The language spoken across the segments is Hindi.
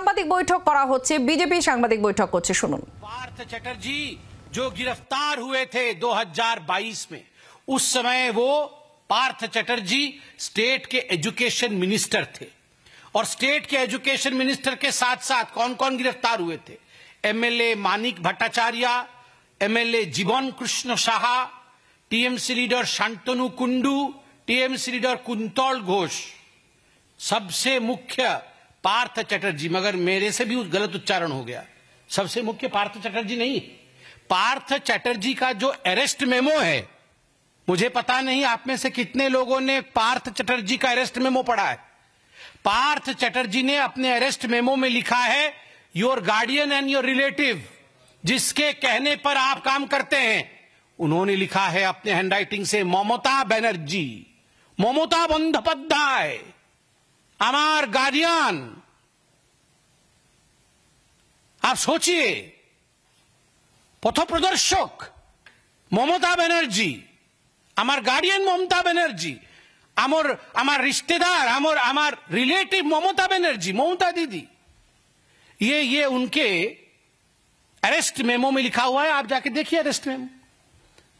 সাংবাদিক বৈঠক করা হচ্ছে, বিজেপি সাংবাদিক বৈঠক করছে, শুনুন। पार्थ चटर्जी जो गिरफ्तार हुए थे 2022 में, उस समय वो पार्थ चटर्जी स्टेट के एजुकेशन मिनिस्टर थे और स्टेट के एजुकेशन मिनिस्टर के साथ साथ कौन कौन गिरफ्तार हुए थे? एमएलए मानिक भट्टाचार्य, एमएलए जीवन Krishna Saha, TMC leader Shantanu Kundu, TMC leader quintal Ghosh, सबसे मुख्य पार्थ चटर्जी। मगर मेरे से भी गलत उच्चारण हो गया, सबसे मुख्य पार्थ चटर्जी नहीं, पार्थ चटर्जी का जो अरेस्ट मेमो है, मुझे पता नहीं आप में से कितने लोगों ने पार्थ चटर्जी का अरेस्ट मेमो पढ़ा है। पार्थ चटर्जी ने अपने अरेस्ट मेमो में लिखा है, your guardian and your relative, जिसके कहने पर आप काम करते हैं, उन्होंने लिखा है अपने हैंडराइटिंग से ममता बनर्जी, ममता बंदोपाध्याय, अमार गार्डियन। आप सोचिए, पथप्रदर्शक ममता बनर्जी, আমার গার্ডিয়ান মমতা ব্যানার্জি, আমার रिश्तेदार, আমার रिलेटिव ममता बनर्जी, ममता दीदी, ये उनके अरेस्ट मेमो में लिखा हुआ है। आप जाके देखिए अरेस्ट मेमो।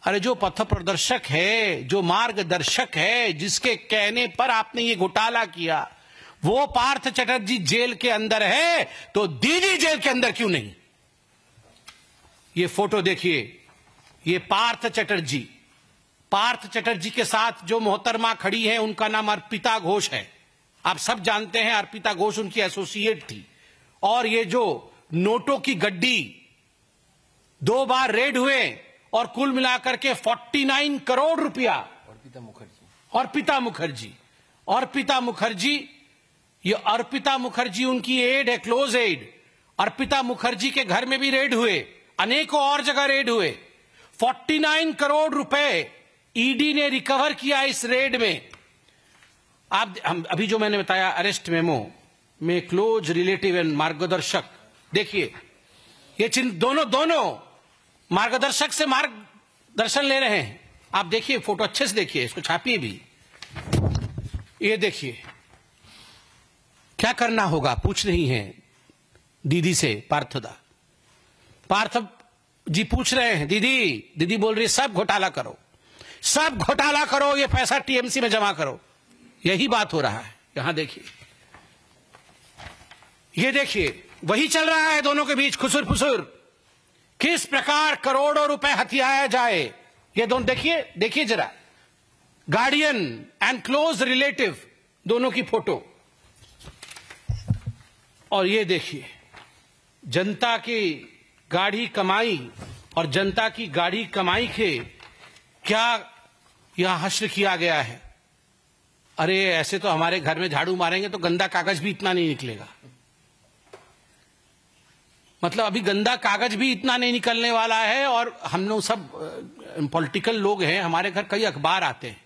अरे जो पथ प्रदर्शक है, जो मार्गदर्शक है, जिसके कहने पर आपने ये घोटाला किया, वो पार्थ चटर्जी जेल के अंदर है, तो दीदी जेल के अंदर क्यों नहीं? ये फोटो देखिए, ये पार्थ चटर्जी के साथ जो मोहतरमा खड़ी है, उनका नाम अर्पिता घोष है। आप सब जानते हैं अर्पिता घोष उनकी एसोसिएट थी। और ये जो नोटों की गड्डी 2 बार रेड हुए और कुल मिलाकर के 49 करोड़ रुपया। अर्पिता मुखर्जी उनकी एड है, क्लोज एड। अर्पिता मुखर्जी के घर में भी रेड हुए, अनेकों और जगह रेड हुए। 49 करोड़ रुपए ईडी ने रिकवर किया इस रेड में। हम अभी जो मैंने बताया अरेस्ट मेमो में क्लोज रिलेटिव एंड मार्गदर्शक, देखिए ये चिन्ह दोनों मार्गदर्शक से मार्गदर्शन ले रहे हैं। आप देखिए फोटो अच्छे से देखिए, इसको छापिए भी। ये देखिए क्या करना होगा, पूछ रही हैं दीदी से पार्थ जी पूछ रहे हैं, दीदी बोल रही है सब घोटाला करो, ये पैसा टीएमसी में जमा करो। यही बात हो रहा है यहां। देखिए, ये देखिए वही चल रहा है दोनों के बीच खुसुर फुसुर, किस प्रकार करोड़ों रुपए हथियाया जाए। ये दोनों देखिए जरा, गार्डियन एंड क्लोज रिलेटिव दोनों की फोटो। और ये देखिए जनता की गाढ़ी कमाई और जनता की गाढ़ी कमाई के क्या यहां हश्र किया गया है। अरे ऐसे तो हमारे घर में झाड़ू मारेंगे तो गंदा कागज भी इतना नहीं निकलेगा। मतलब अभी गंदा कागज भी इतना नहीं निकलने वाला है। और हम लोग सब पॉलिटिकल लोग हैं, हमारे घर कई अखबार आते हैं,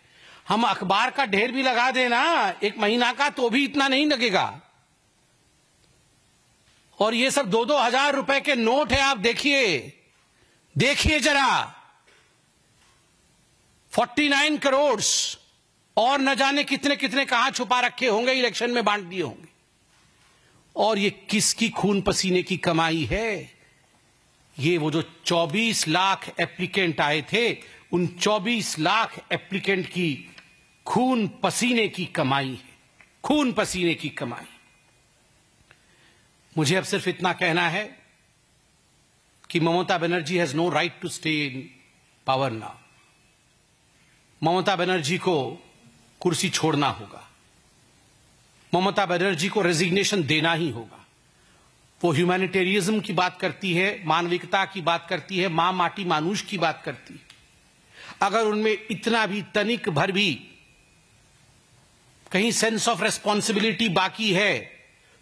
हम अखबार का ढेर भी लगा देना 1 महीना का तो भी इतना नहीं लगेगा। और ये सब 2-2 हजार रुपए के नोट है। आप देखिए जरा, 49 करोड़ और न जाने कितने कितने कहां छुपा रखे होंगे, इलेक्शन में बांट दिए होंगे। और ये किसकी खून पसीने की कमाई है? ये वो जो 24 लाख एप्लीकेंट आए थे, उन 24 लाख एप्लीकेंट की खून पसीने की कमाई है, खून पसीने की कमाई। मुझे अब सिर्फ इतना कहना है कि Mamata Banerjee has no right to stay in power now. Mamata Banerjee को कुर्सी छोड़ना होगा, ममता बनर्जी को रेजिग्नेशन देना ही होगा। वो ह्यूमैनिटेरियज्म की बात करती है, मानविकता की बात करती है, मां माटी मानुष की बात करती है। अगर उनमें इतना भी तनिक भर भी कहीं सेंस ऑफ रेस्पॉन्सिबिलिटी बाकी है,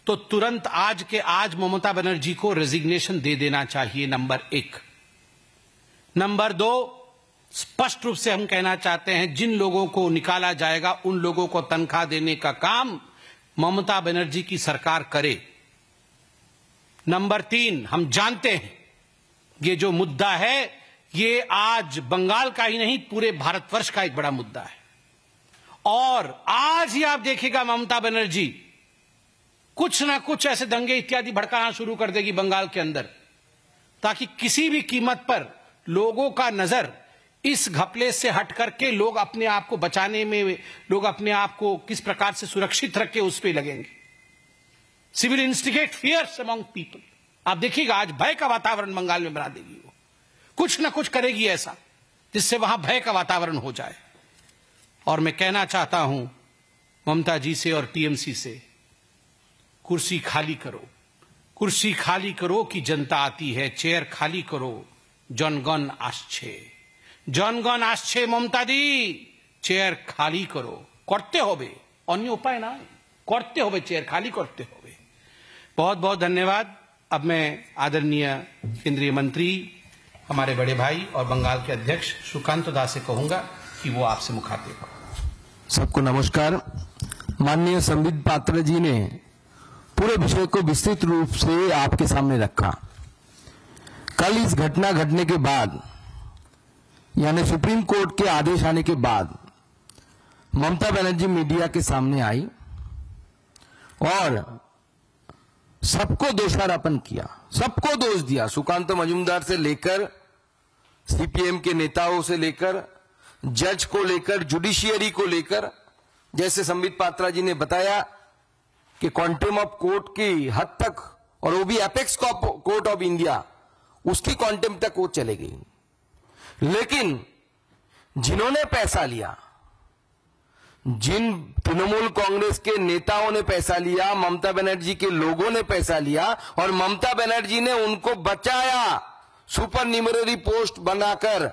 तो तुरंत आज के आज ममता बनर्जी को रेजिग्नेशन दे देना चाहिए, नंबर 1। नंबर 2, स्पष्ट रूप से हम कहना चाहते हैं, जिन लोगों को निकाला जाएगा उन लोगों को तनख्वाह देने का काम ममता बनर्जी की सरकार करे। नंबर 3, हम जानते हैं ये जो मुद्दा है, ये आज बंगाल का ही नहीं पूरे भारतवर्ष का एक बड़ा मुद्दा है। और आज ही आप देखिएगा ममता बनर्जी कुछ ना कुछ ऐसे दंगे इत्यादि भड़काना शुरू कर देगी बंगाल के अंदर, ताकि किसी भी कीमत पर लोगों का नजर इस घपले से हट करके लोग अपने आप को बचाने में, लोग अपने आप को किस प्रकार से सुरक्षित रख के उस पर लगेंगे। Civil instigate fears among people. आप देखिएगा आज भय का वातावरण बंगाल में बना देगी वो, कुछ ना कुछ करेगी ऐसा जिससे वहां भय का वातावरण हो जाए। और मैं कहना चाहता हूं ममता जी से और टीएमसी से, कुर्सी खाली करो, कुर्सी खाली करो कि जनता आती है, चेयर खाली करो, जनगण आसछे, जनगण आसछे ममता दी, चेयर खाली करो। करते होबे, अन्य उपाय ना, करते होबे, चेयर खाली करते होबे। बहुत बहुत धन्यवाद। अब मैं आदरणीय केंद्रीय मंत्री, हमारे बड़े भाई और बंगाल के अध्यक्ष सुकांत दास से कहूंगा कि वो आपसे मुखातिब हो। सबको नमस्कार। माननीय संबित पात्रा जी ने पूरे विषय को विस्तृत रूप से आपके सामने रखा। कल इस घटना घटने के बाद, यानी सुप्रीम कोर्ट के आदेश आने के बाद, ममता बनर्जी मीडिया के सामने आई और सबको दोषारोपण किया, सबको दोष दिया। सुकांत मजूमदार से लेकर सीपीएम के नेताओं से लेकर जज को लेकर जुडिशियरी को लेकर, जैसे संबित पात्रा जी ने बताया कि क्वांटम ऑफ कोर्ट की हद तक, और वो भी एपेक्स कोर्ट ऑफ इंडिया, उसकी क्वांटम तक वो चले गई। लेकिन जिन्होंने पैसा लिया, जिन तृणमूल कांग्रेस के नेताओं ने पैसा लिया, ममता बनर्जी के लोगों ने पैसा लिया और ममता बनर्जी ने उनको बचाया सुपर न्यूमररी पोस्ट बनाकर।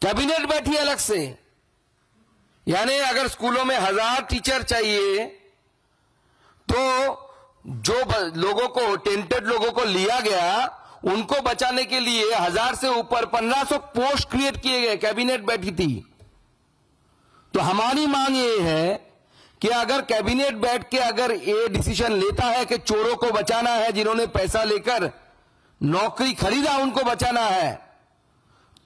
कैबिनेट बैठी अलग से, यानी अगर स्कूलों में 1000 टीचर चाहिए तो जो लोगों को, टेंटेड लोगों को लिया गया, उनको बचाने के लिए 1000 से ऊपर 1500 पोस्ट क्रिएट किए गए। कैबिनेट बैठी थी। तो हमारी मांग ये है कि अगर कैबिनेट बैठ के अगर ये डिसीजन लेता है कि चोरों को बचाना है, जिन्होंने पैसा लेकर नौकरी खरीदा उनको बचाना है,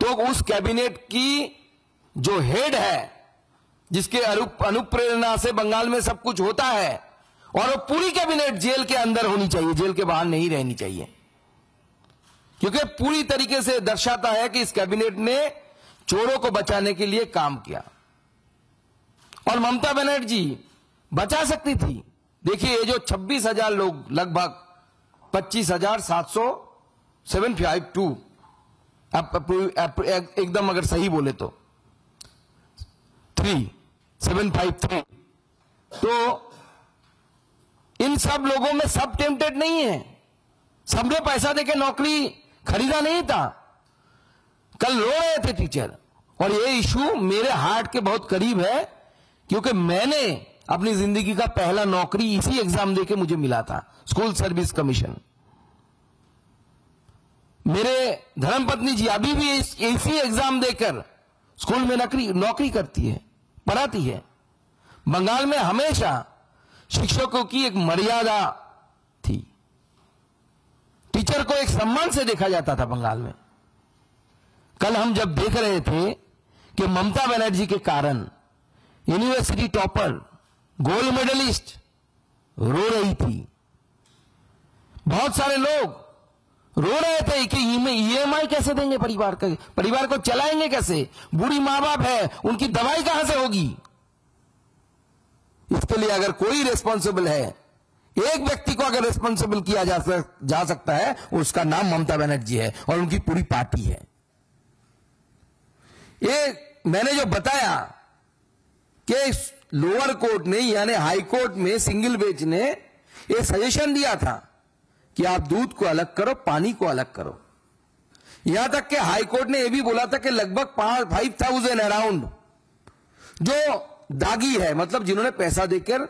तो उस कैबिनेट की जो हेड है, जिसके अनुप्रेरणा से बंगाल में सब कुछ होता है, और वो पूरी कैबिनेट जेल के अंदर होनी चाहिए, जेल के बाहर नहीं रहनी चाहिए, क्योंकि पूरी तरीके से दर्शाता है कि इस कैबिनेट ने चोरों को बचाने के लिए काम किया। और ममता बनर्जी बचा सकती थी। देखिए, ये जो 26,000 लोग, लगभग 25,752, एकदम अगर सही बोले तो 3753, तो इन सब लोगों में सब टेम्पटेड नहीं है, सबने पैसा देके नौकरी खरीदा नहीं था। कल रो रहे थे टीचर, और ये इशू मेरे हार्ट के बहुत करीब है, क्योंकि मैंने अपनी जिंदगी का पहला नौकरी इसी एग्जाम देके मुझे मिला था, स्कूल सर्विस कमीशन। मेरे धर्मपत्नी जी अभी भी इसी एग्जाम देकर स्कूल में नौकरी करती है, पढ़ाती है। बंगाल में हमेशा शिक्षकों की एक मर्यादा थी, टीचर को एक सम्मान से देखा जाता था बंगाल में। कल हम जब देख रहे थे कि ममता बनर्जी के कारण यूनिवर्सिटी टॉपर, गोल्ड मेडलिस्ट रो रही थी, बहुत सारे लोग रो रहे थे कि ईएमआई कैसे देंगे, परिवार को चलाएंगे कैसे, बूढ़ी मां बाप है, उनकी दवाई कहां से होगी। इसके लिए अगर कोई रिस्पॉन्सिबल है, एक व्यक्ति को अगर रिस्पॉन्सिबल किया जा सकता है, उसका नाम ममता बनर्जी है और उनकी पूरी पार्टी है। ये मैंने जो बताया कि लोअर कोर्ट ने, यानी हाई कोर्ट में सिंगल बेंच ने ये सजेशन दिया था कि आप दूध को अलग करो, पानी को अलग करो। यहां तक कि हाई कोर्ट ने यह भी बोला था कि लगभग 5,000 अराउंड जो दागी है, मतलब जिन्होंने पैसा देकर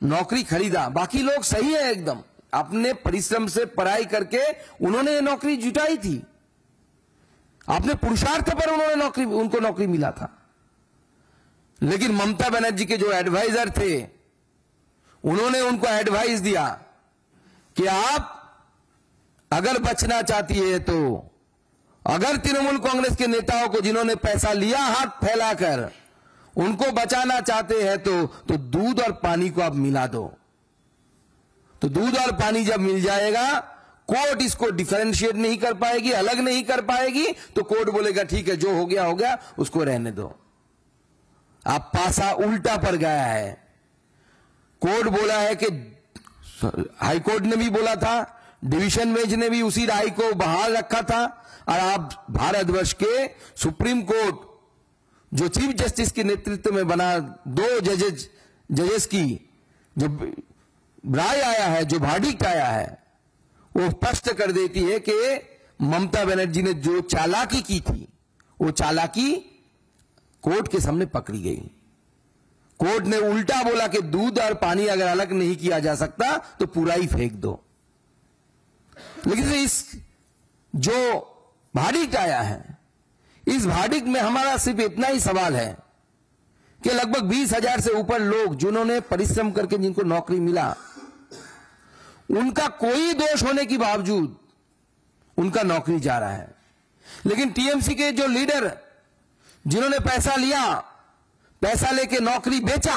नौकरी खरीदा, बाकी लोग सही है एकदम, अपने परिश्रम से पढ़ाई करके उन्होंने ये नौकरी जुटाई थी, अपने पुरुषार्थ पर उनको नौकरी मिला था। लेकिन ममता बनर्जी के जो एडवाइजर थे, उन्होंने उनको एडवाइस दिया कि आप अगर बचना चाहती है तो, अगर तृणमूल कांग्रेस के नेताओं को जिन्होंने पैसा लिया हाथ फैलाकर, उनको बचाना चाहते हैं तो दूध और पानी को आप मिला दो। तो दूध और पानी जब मिल जाएगा, कोर्ट इसको डिफरेंशिएट नहीं कर पाएगी, अलग नहीं कर पाएगी, तो कोर्ट बोलेगा ठीक है, जो हो गया उसको रहने दो। अब पासा उल्टा पड़ गया है। कोर्ट बोला है कि हाई कोर्ट ने भी बोला था, डिवीजन बेंच ने भी उसी राय को बहाल रखा था, और आप भारतवर्ष के सुप्रीम कोर्ट जो चीफ जस्टिस के नेतृत्व में बना, 2 जजेस की जो राय आया है, जो वर्डिक्ट आया है, वो स्पष्ट कर देती है कि ममता बनर्जी ने जो चालाकी की थी, वो चालाकी कोर्ट के सामने पकड़ी गई। कोर्ट ने उल्टा बोला कि दूध और पानी अगर अलग नहीं किया जा सकता तो पूरा ही फेंक दो। लेकिन इस जो वर्डिक्ट आया है, इस वर्डिक्ट में हमारा सिर्फ इतना ही सवाल है कि लगभग 20,000 से ऊपर लोग जिन्होंने परिश्रम करके जिनको नौकरी मिला, उनका कोई दोष होने के बावजूद उनका नौकरी जा रहा है। लेकिन टीएमसी के जो लीडर जिन्होंने पैसा लिया, पैसा लेके नौकरी बेचा,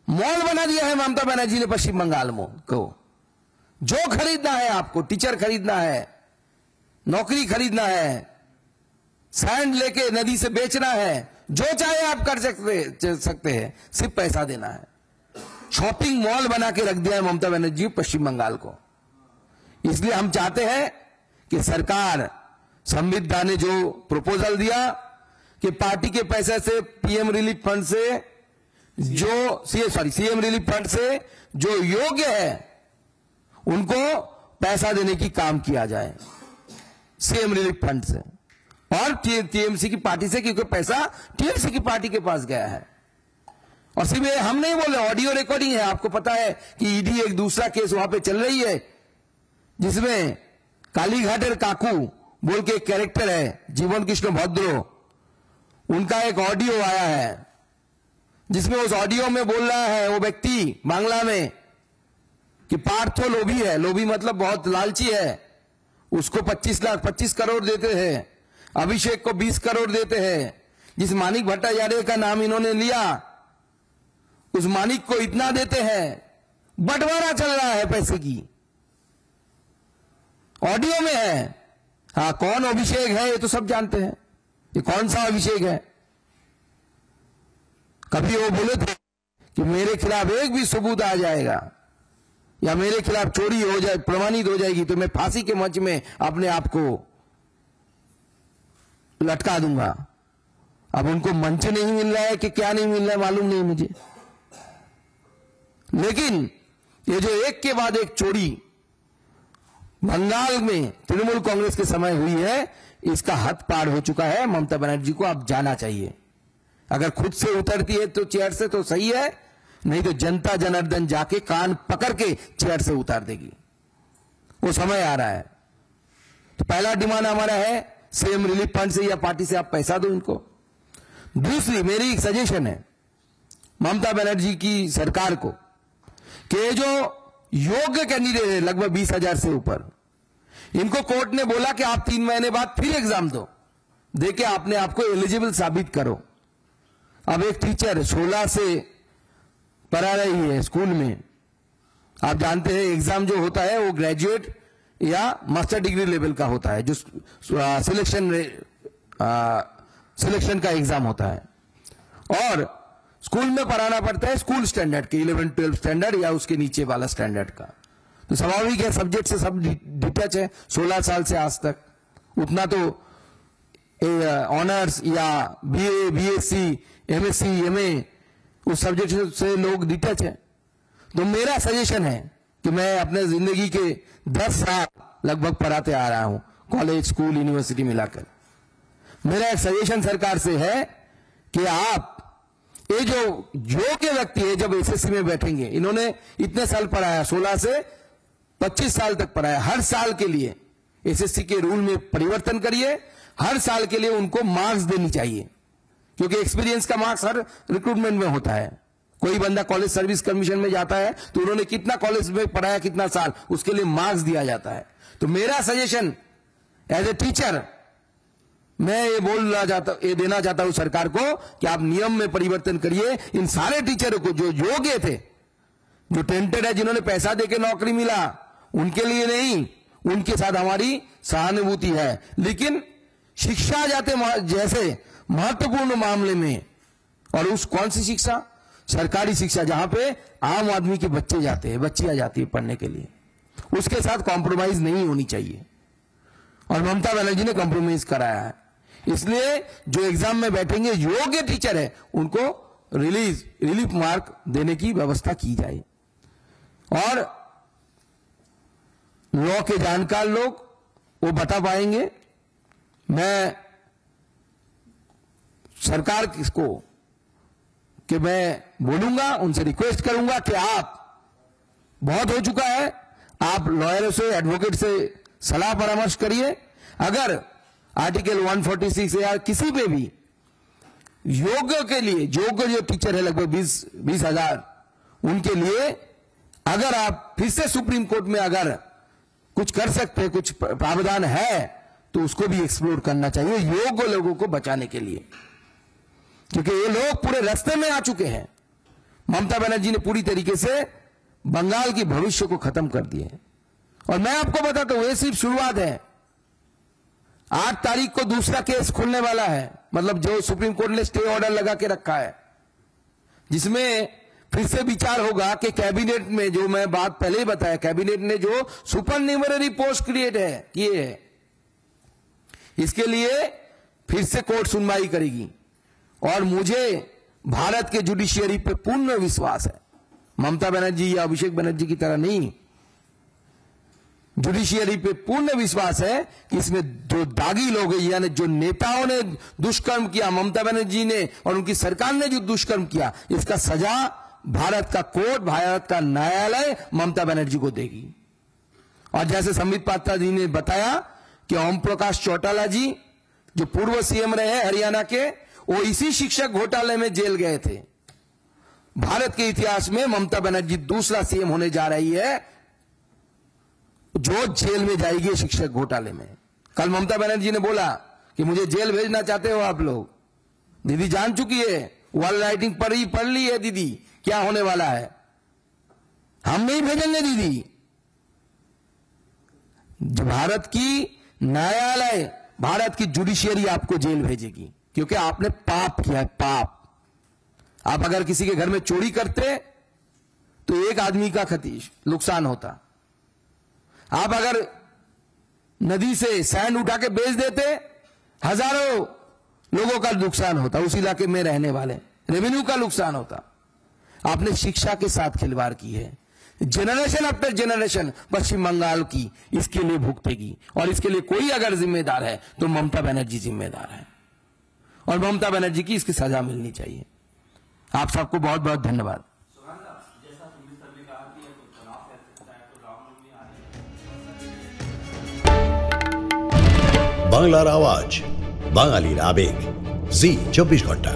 मॉल बना दिया है ममता बनर्जी ने पश्चिम बंगाल में को। जो खरीदना है आपको, टीचर खरीदना है, नौकरी खरीदना है, सैंड लेके नदी से बेचना है, जो चाहे आप कर सकते हैं, सिर्फ पैसा देना है। शॉपिंग मॉल बना के रख दिया है ममता बनर्जी पश्चिम बंगाल को। इसलिए हम चाहते हैं कि सरकार, संविधान ने जो प्रपोजल दिया कि पार्टी के पैसे से पीएम रिलीफ फंड से सीएम रिलीफ फंड से जो योग्य है उनको पैसा देने की काम किया जाए, सीएम रिलीफ फंड से और टीएमसी की पार्टी से, क्योंकि पैसा टीएमसी की पार्टी के पास गया है। और सिर्फ हम नहीं बोल रहे, ऑडियो रिकॉर्डिंग है। आपको पता है कि ईडी एक दूसरा केस वहां पे चल रही है, जिसमें कालीघाटर काकू बोल के एक कैरेक्टर है, जीवन कृष्ण भद्रो, उनका एक ऑडियो आया है, जिसमें उस ऑडियो में बोल रहा है वो व्यक्ति बांग्ला में कि पार्थो लोभी है, लोभी मतलब बहुत लालची है, उसको 25 करोड़ देते हैं, अभिषेक को 20 करोड़ देते हैं। जिस मानिक भट्टाचार्य का नाम इन्होंने लिया, उस मानिक को इतना देते हैं, बंटवारा चल रहा है पैसे की, ऑडियो में है। हाँ, कौन अभिषेक है ये तो सब जानते हैं, ये कौन सा अभिषेक है। कभी वो बोले थे कि मेरे खिलाफ एक भी सबूत आ जाएगा या मेरे खिलाफ चोरी हो जाए, प्रमाणित हो जाएगी, तो मैं फांसी के मंच में अपने आप को लटका दूंगा। अब उनको मंच नहीं मिल रहा है कि क्या नहीं मिल रहा है मालूम नहीं मुझे, लेकिन ये जो एक के बाद एक चोरी बंगाल में तृणमूल कांग्रेस के समय हुई है, इसका हद पार हो चुका है। ममता बनर्जी को अब जाना चाहिए। अगर खुद से उतरती है तो चेयर से तो सही है, नहीं तो जनता जनार्दन जाके कान पकड़ के चेयर से उतार देगी। वो समय आ रहा है। तो पहला डिमांड हमारा है, सीएम रिलीफ फंड से या पार्टी से आप पैसा दो इनको। दूसरी मेरी एक सजेशन है ममता बनर्जी की सरकार को कि जो योग्य कैंडिडेट है लगभग 20,000 से ऊपर, इनको कोर्ट ने बोला कि आप 3 महीने बाद फिर एग्जाम दो, देके आपने आपको एलिजिबल साबित करो। अब एक टीचर 16 से पढ़ा रही है स्कूल में, आप जानते हैं एग्जाम जो होता है वो ग्रेजुएट या मास्टर डिग्री लेवल का होता है, जो सिलेक्शन का एग्जाम होता है, और स्कूल में पढ़ाना पड़ता है स्कूल स्टैंडर्ड के 11-12 स्टैंडर्ड या उसके नीचे वाला स्टैंडर्ड का। तो स्वाभाविक है सब्जेक्ट से सब डिटच है। 16 साल से आज तक उतना तो ऑनर्स या बीए, बीएससी, एमएससी, एमए उस सब्जेक्ट से लोग डिटच है। तो मेरा सजेशन है कि मैं अपने जिंदगी के 10 साल लगभग पढ़ाते आ रहा हूं, कॉलेज, स्कूल, यूनिवर्सिटी मिलाकर। मेरा एक सजेशन सरकार से है कि आप ये जो योग्य व्यक्ति है जब एसएससी में बैठेंगे, इन्होंने इतने साल पढ़ाया, 16 से 25 साल तक पढ़ाया, हर साल के लिए एसएससी के रूल में परिवर्तन करिए, हर साल के लिए उनको मार्क्स देनी चाहिए, क्योंकि एक्सपीरियंस का मार्क्स हर रिक्रूटमेंट में होता है। कोई बंदा कॉलेज सर्विस कमीशन में जाता है तो उन्होंने कितना कॉलेज में पढ़ाया, कितना साल, उसके लिए मार्क्स दिया जाता है। तो मेरा सजेशन एज ए टीचर मैं ये देना चाहता हूं सरकार को कि आप नियम में परिवर्तन करिए। इन सारे टीचरों को जो योग्य थे, जो टेंटेड है, जिन्होंने पैसा देके नौकरी मिला, उनके लिए नहीं, उनके साथ हमारी सहानुभूति है। लेकिन शिक्षा जैसे महत्वपूर्ण मामले में, और उस कौन सी शिक्षा? सरकारी शिक्षा, जहां पे आम आदमी के बच्चे जाते हैं, बच्चियां जाती है पढ़ने के लिए, उसके साथ कॉम्प्रोमाइज नहीं होनी चाहिए। और ममता बनर्जी ने कॉम्प्रोमाइज कराया है। इसलिए जो एग्जाम में बैठेंगे योग्य टीचर है, उनको रिलीफ मार्क देने की व्यवस्था की जाए। और लॉ के जानकार लोग वो बता पाएंगे। मैं सरकार को कि मैं बोलूंगा, उनसे रिक्वेस्ट करूंगा कि आप, बहुत हो चुका है, आप लॉयरों से, एडवोकेट से सलाह परामर्श करिए। अगर आर्टिकल 146 या किसी पे भी योग्य के लिए, योग्य जो टीचर है लगभग 20,000, उनके लिए अगर आप फिर से सुप्रीम कोर्ट में अगर कुछ कर सकते हैं, कुछ प्रावधान है, तो उसको भी एक्सप्लोर करना चाहिए योग्य लोगों को बचाने के लिए, क्योंकि ये लोग पूरे रास्ते में आ चुके हैं। ममता बनर्जी ने पूरी तरीके से बंगाल के भविष्य को खत्म कर दिया है। और मैं आपको बताता हूं, ये सिर्फ शुरुआत है। 8 तारीख को दूसरा केस खुलने वाला है, मतलब जो सुप्रीम कोर्ट ने स्टे ऑर्डर लगा के रखा है, जिसमें फिर से विचार होगा कि कैबिनेट में, जो मैं बात पहले ही बताया, कैबिनेट ने जो सुपरन्यूमररी पोस्ट क्रिएट है किए है, इसके लिए फिर से कोर्ट सुनवाई करेगी। और मुझे भारत के जुडिशियरी पे पूर्ण विश्वास है, ममता बनर्जी या अभिषेक बनर्जी की तरह नहीं, जुडिशियरी पे पूर्ण विश्वास है कि इसमें जो दागी लोग हैं, यानी जो नेताओं ने दुष्कर्म किया, ममता बनर्जी ने और उनकी सरकार ने जो दुष्कर्म किया, इसका सजा भारत का कोर्ट, भारत का न्यायालय ममता बनर्जी को देगी। और जैसे संबित पात्रा जी ने बताया कि ओम प्रकाश चौटाला जी, जो पूर्व सीएम रहे हैं हरियाणा के, वो इसी शिक्षक घोटाले में जेल गए थे। भारत के इतिहास में ममता बनर्जी दूसरा सीएम होने जा रही है जो जेल में जाएगी शिक्षक घोटाले में। कल ममता बनर्जी ने बोला कि मुझे जेल भेजना चाहते हो आप लोग। दीदी जान चुकी है, वॉल राइटिंग पढ़ ली है दीदी क्या होने वाला है। हम नहीं भेजेंगे दीदी। भारत की न्यायालय, भारत की जुडिशियरी आपको जेल भेजेगी, क्योंकि आपने पाप किया है, पाप। आप अगर किसी के घर में चोरी करते तो एक आदमी का नुकसान होता। आप अगर नदी से सैंड उठा के बेच देते, हजारों लोगों का नुकसान होता, उस इलाके में रहने वाले रेवेन्यू का नुकसान होता। आपने शिक्षा के साथ खिलवाड़ की है। जनरेशन आफ्टर जनरेशन पश्चिम बंगाल की इसके लिए भुगतेगी, और इसके लिए कोई अगर जिम्मेदार है तो ममता बनर्जी जिम्मेदार है, और ममता बनर्जी की इसकी सजा मिलनी चाहिए। आप सबको बहुत बहुत धन्यवाद। বাংলার আওয়াজ, বাঙালির আবেগ, জি 24 ঘন্টা।